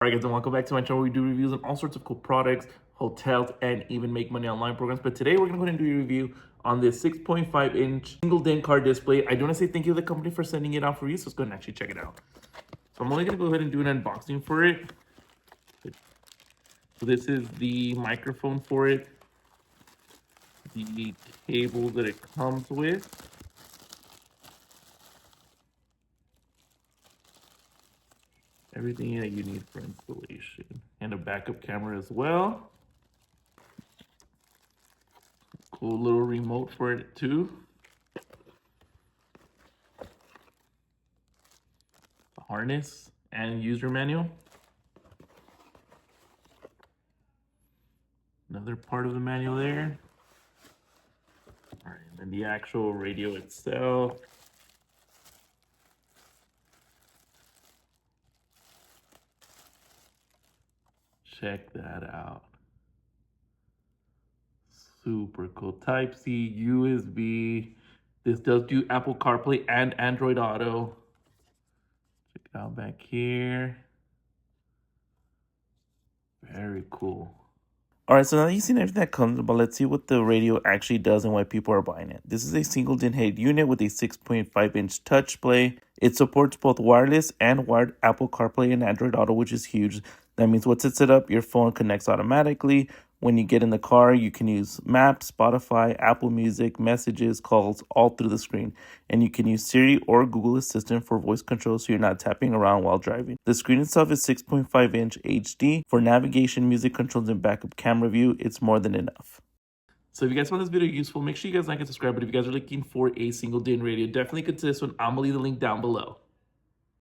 Alright guys, and welcome back to my channel where we do reviews on all sorts of cool products, hotels, and even make money online programs. But today we're going to go ahead and do a review on this 6.5-inch single DIN car display. I do want to say thank you to the company for sending it out for you, so let's go ahead and actually check it out. So I'm only going to go ahead and do an unboxing for it. So this is the microphone for it, the cable that it comes with, everything that you need for installation, and a backup camera as well. Cool little remote for it too. The harness and user manual. Another part of the manual there. All right, and then the actual radio itself. Check that out. Super cool. Type-C, USB. This does do Apple CarPlay and Android Auto. Check it out back here. Very cool. All right, so now that you've seen everything that comes, but let's see what the radio actually does and why people are buying it. This is a single DIN head unit with a 6.5-inch touch display. It supports both wireless and wired Apple CarPlay and Android Auto, which is huge. That means once it's set up, your phone connects automatically. When you get in the car, you can use Maps, Spotify, Apple Music, messages, calls, all through the screen. And you can use Siri or Google Assistant for voice control so you're not tapping around while driving. The screen itself is 6.5-inch HD. For navigation, music controls, and backup camera view, it's more than enough. So if you guys found this video useful, make sure you guys like and subscribe. But if you guys are looking for a single DIN radio, definitely consider this one. I'm going to leave the link down below.